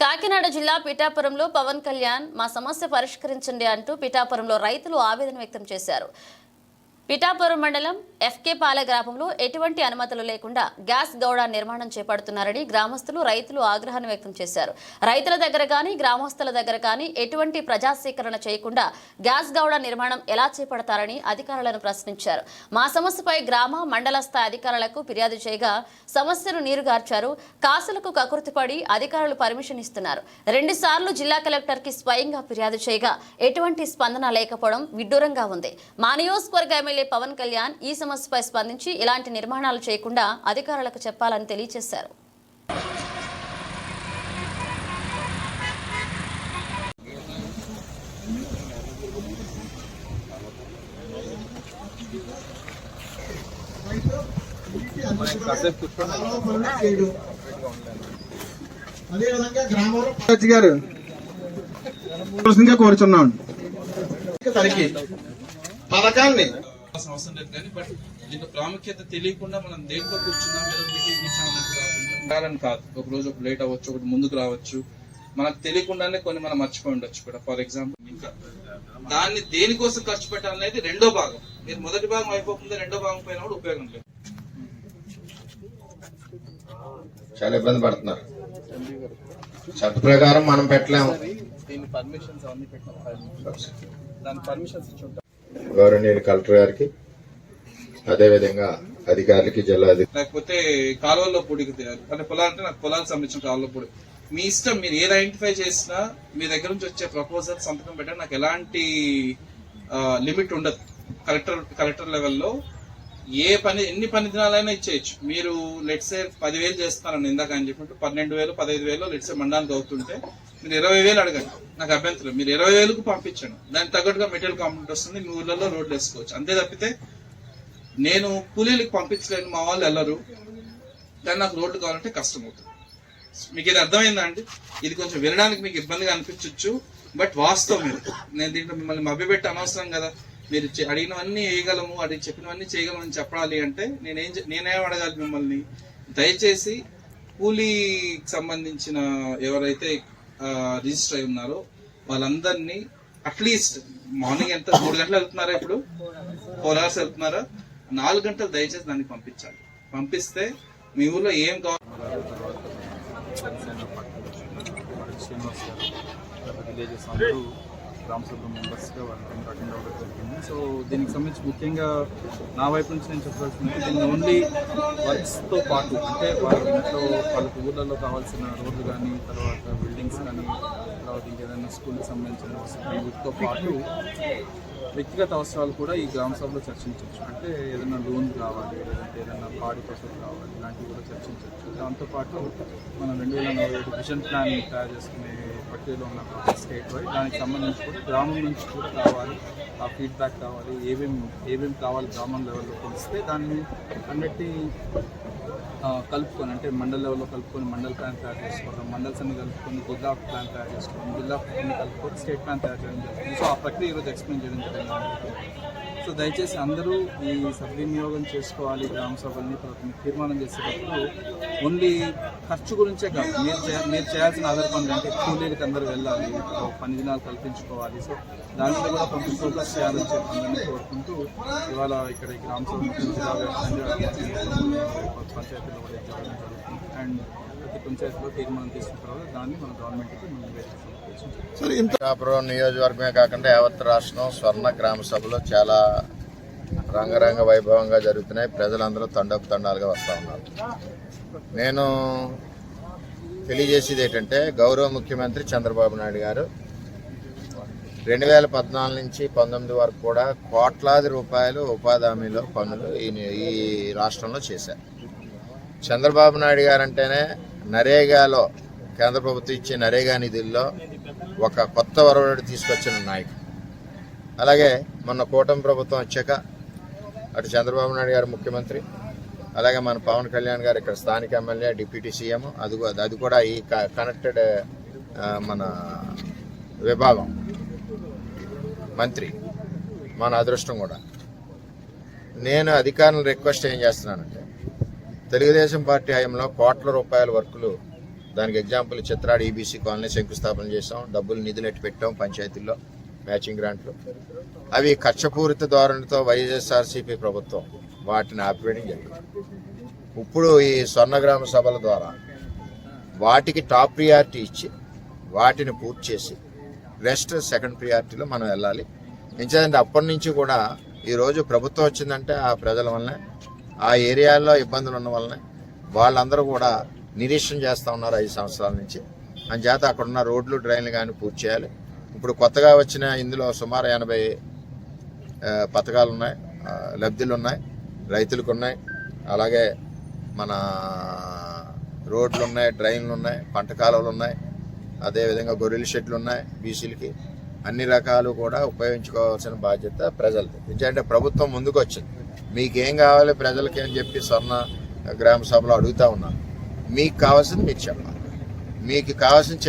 కాకినాడ జిల్లా పిఠాపురంలో పవన్ కళ్యాణ్ మా సమస్య పరిష్కరించండి అంటూ పిఠాపురంలో రైతులు ఆవేదన వ్యక్తం చేశారు. పిఠాపురం మండలం ఎఫ్కే పాలె గ్రామంలో ఎటువంటి అనుమతులు లేకుండా గ్యాస్ గౌడ నిర్మాణం చేపడుతున్నారని గ్రామస్తులు రైతులు ఆగ్రహాన్ని వ్యక్తం చేశారు. రైతుల దగ్గర కానీ గ్రామస్తుల దగ్గర కానీ ఎటువంటి ప్రజాసేకరణ చేయకుండా గ్యాస్ గౌడ నిర్మాణం ఎలా చేపడతారని అధికారులను ప్రశ్నించారు. మా సమస్యపై గ్రామ మండల స్థాయి అధికారులకు ఫిర్యాదు చేయగా సమస్యను నీరుగార్చారు. కాసులకు కకృతిపడి అధికారులు పర్మిషన్ ఇస్తున్నారు. 2 సార్లు జిల్లా కలెక్టర్ కి స్వయంగా ఫిర్యాదు చేయగా ఎటువంటి స్పందన లేకపోవడం విడ్డూరంగా ఉంది. మా నియోజకవర్గ ఎమ్మెల్యే పవన్ కళ్యాణ్ ఈ సమస్యపై స్పందించి ఇలాంటి నిర్మాణాలు చేయకుండా అధికారులకు చెప్పాలని తెలియజేశారు. అదేవిధంగా గ్రామంలో గారు కోరుచున్నాం తనిఖీ పథకాన్ని అవసరం లేదు కానీ బట్ దీంట్లో ప్రాముఖ్యత తెలియకుండా మనం దేంట్లో కూర్చున్నాం ఏదో మీటింగ్ ఇచ్చామని కాదు. ఒక రోజు ఒక లేట్ అవ్వచ్చు, ఒకటి ముందుకు రావచ్చు, మనకు తెలియకుండానే కొన్ని మనం మర్చిపోయి ఉండొచ్చు కూడా. ఫర్ ఎగ్జాంపుల్ ఇంకా దాన్ని దేనికోసం ఖర్చు పెట్టాలనేది రెండో భాగం. మీరు మొదటి భాగం అయిపోతుంది, రెండో భాగం పోయినా కూడా ఉపయోగం లేదు. చాలా ఇబ్బంది పడుతున్నారు. చట్ట ప్రకారం మనం పెట్టలేము. దీని పర్మిషన్స్ అవన్నీ పెట్టిన దాని పర్మిషన్స్ ఇచ్చి ఉంటాం గౌరవనీయులు కలెక్టర్ గారికి, అదేవిధంగా అధికారులకి, జిల్లా లేకపోతే కాలువల్లో పొడికి అంటే పొలాలు అంటే నాకు పొలాలకు సంబంధించిన కాలువలో పొడి మీ ఇష్టం. మీరు ఏది ఐడెంటిఫై చేసినా మీ దగ్గర నుంచి వచ్చే ప్రపోజల్ సంతకం పెట్టడం నాకు ఎలాంటి లిమిట్ ఉండదు. కలెక్టర్ లెవెల్లో ఎన్ని పని దినాలైనా ఇచ్చేయచ్చు. మీరు లెట్సే 10,000 చేస్తున్నారని ఇందాక అని చెప్పినట్టు 12,000 15,000 లెట్సే మండలానికి అవుతుంటే మీరు 20,000 అడగండి, నాకు అభ్యంతరం. మీరు 20,000కు పంపించండి, దానికి తగ్గట్టుగా మెటీరియల్ కాంప్లీట్ వస్తుంది, మీ ఊర్లలో రోడ్లు వేసుకోవచ్చు. అంతే తప్పితే నేను కూలీలకు పంపించలేను, మా వాళ్ళు వెళ్ళరు, కానీ నాకు రోడ్లు కావాలంటే కష్టం అవుతుంది. మీకు ఇది అర్థమైందా అండి? ఇది కొంచెం వినడానికి మీకు ఇబ్బందిగా అనిపించవచ్చు, బట్ వాస్తవం మీరు. నేను దీంట్లో మిమ్మల్ని మభ్యపెట్టి అనవసరం కదా. మీరు అడిగినవన్నీ వేయగలము, అడిగి చెప్పినవన్నీ చేయగలమని చెప్పాలి అంటే నేనేం అడగాలి మిమ్మల్ని? దయచేసి కూలీకి సంబంధించిన ఎవరైతే రిజిస్టర్ అయి ఉన్నారో వాళ్ళందరినీ అట్లీస్ట్ మార్నింగ్ ఎంత 3 గంటలు వెళ్తున్నారా, ఇప్పుడు 4 hours వెళ్తున్నారా, 4 గంటలు దయచేసి దాన్ని పంపించాలి. పంపిస్తే మీ ఊర్లో ఏం కావాలి విలేజెస్ అందరూ గ్రామసభ మెంబర్స్గా వాళ్ళని అటెండ్ అవ్వడం జరిగింది. సో దీనికి సంబంధించి ముఖ్యంగా నా వైపు నుంచి నేను చెప్పాల్సింది, దీన్ని ఓన్లీ వర్క్స్తో పాటు అంటే వాళ్ళ ఇంట్లో వాళ్ళకి ఊళ్ళలో కావాల్సిన రోడ్లు కానీ, తర్వాత బిల్డింగ్స్ కానీ, తర్వాత ఇంకేదైనా స్కూల్కి సంబంధించిన వసతులు వీటితో పాటు వ్యక్తిగత అవసరాలు కూడా ఈ గ్రామ సభలో చర్చించవచ్చు. అంటే ఏదైనా లోన్ కావాలి, లేదంటే ఏదైనా పాడి పశువులు కావాలి, ఇలాంటివి కూడా చర్చించవచ్చు. దాంతోపాటు మనం 2047 విజన్ ప్లాన్ తయారు చేసుకునే ప్రక్రియలో ఉన్న స్టేట్ వైడ్ దానికి సంబంధించి కూడా గ్రామం నుంచి కూడా కావాలి, ఆ ఫీడ్బ్యాక్ కావాలి, ఏమేమి కావాలి గ్రామం లెవెల్లో తెలిస్తే దాన్ని అన్నిటినీ కలుపుకొని, అంటే మండల్ లెవెల్లో కలుపుకొని మండల్ ప్లాన్ తయారు చేసుకోవడం, మండల్స్ అన్ని కలుపుకొని జిల్లా ప్లాన్ తయారు చేసుకోవడం, జిల్లా అన్ని కలుపుకొని స్టేట్ ప్లాన్ తయారు చేయడం జరుగుతుంది. సో ఆ ప్రక్రియ ఈరోజు ఎక్స్ప్లెయిన్ చేయడం జరిగింది. సో దయచేసి అందరూ ఈ సద్వినియోగం చేసుకోవాలి గ్రామ సభల్ని. తీర్మానం చేసేటప్పుడు ఓన్లీ ఖర్చు గురించే కాదు, మీరు చేయాల్సిన అదర్ పనులు అంటే కూలీలకు అందరూ వెళ్ళాలి, పని దినాలు కల్పించుకోవాలి. సో దాని మీద కూడా కొంచెం ఫోకస్ చేయాలని చెప్పి అందరినీ కోరుకుంటూ ఇవాళ ఇక్కడ ఈ గ్రామ సభ జిల్లా పంచాయతీలో కూడా జరగడం జరుగుతుంది. అండ్ ప్రతి పంచాయతీలో తీర్మానం తీసుకున్న తర్వాత దాన్ని మన గవర్నమెంట్కి పిఠాపురం నియోజకవర్గమే కాకుండా యావత్ రాష్ట్రం స్వర్ణ గ్రామ సభలో చాలా రంగరంగ వైభవంగా జరుగుతున్నాయి. ప్రజలందరూ తండాలుగా వస్తూ ఉన్నారు. నేను తెలియజేసేది ఏంటంటే, గౌరవ ముఖ్యమంత్రి చంద్రబాబు నాయుడు గారు 2014 నుంచి 19 వరకు కూడా కోట్లాది రూపాయలు ఉపాధి హామీలో పనులు ఈ రాష్ట్రంలో చేశారు. చంద్రబాబు నాయుడు గారు అంటేనే నరేగాలో కేంద్ర ప్రభుత్వం ఇచ్చే నరేగా నిధుల్లో ఒక కొత్త వరవడి తీసుకొచ్చిన నాయకుడు. అలాగే మొన్న కూటమి ప్రభుత్వం వచ్చాక అటు చంద్రబాబు నాయుడు గారు ముఖ్యమంత్రి, అలాగే మన పవన్ కళ్యాణ్ గారు ఇక్కడ స్థానిక ఎమ్మెల్యే, డిప్యూటీ సీఎం, అది కూడా ఈ కనెక్టెడ్ మన విభాగం మంత్రి, మన అదృష్టం కూడా. నేను అధికారులను రిక్వెస్ట్ ఏం చేస్తున్నానంటే, తెలుగుదేశం పార్టీ హయాంలో కోట్ల రూపాయల వర్కులు దానికి ఎగ్జాంపుల్ చిత్రాడు ఈబీసీ కాలనీ శంకుస్థాపన చేసాం, డబ్బులు నిధులు ఎట్టి పెట్టాం పంచాయతీల్లో మ్యాచింగ్ గ్రాంట్లు. అవి కక్షపూరిత ధోరణితో వైఎస్ఆర్సీపీ ప్రభుత్వం వాటిని ఆపివేయడం జరిగింది. ఇప్పుడు ఈ స్వర్ణగ్రామ సభల ద్వారా వాటికి టాప్ ప్రియారిటీ ఇచ్చి వాటిని పూర్తి చేసి రెస్ట్ సెకండ్ ప్రియారిటీలో మనం వెళ్ళాలి. ఎందుకంటే అప్పటి నుంచి కూడా ఈరోజు ప్రభుత్వం వచ్చిందంటే ఆ ప్రజల వల్లనే, ఆ ఏరియాల్లో ఇబ్బందులు ఉన్న వల్లనే వాళ్ళందరూ కూడా నిరీక్షణ చేస్తూ ఉన్నారు 5 సంవత్సరాల నుంచి. అందుచేత అక్కడ ఉన్న రోడ్లు డ్రైన్లు కానీ పూర్తి చేయాలి. ఇప్పుడు కొత్తగా వచ్చిన ఇందులో సుమారు 80 పథకాలు ఉన్నాయి, లబ్ధులు ఉన్నాయి, రైతులకు ఉన్నాయి, అలాగే మన రోడ్లు ఉన్నాయి, డ్రైన్లు ఉన్నాయి, పంట కాలువలు ఉన్నాయి, అదేవిధంగా గొర్రెల షెడ్లు ఉన్నాయి. బీసీలకి అన్ని రకాలు కూడా ఉపయోగించుకోవాల్సిన బాధ్యత ప్రజలది. ఎందుకంటే ప్రభుత్వం ముందుకు వచ్చింది, మీకేం కావాలి ప్రజలకి అని చెప్పి స్వర్ణ గ్రామ సభలో అడుగుతా ఉన్నాను. మీకు కావాల్సింది మీరు చెప్పాలి, మీకు కావాల్సింది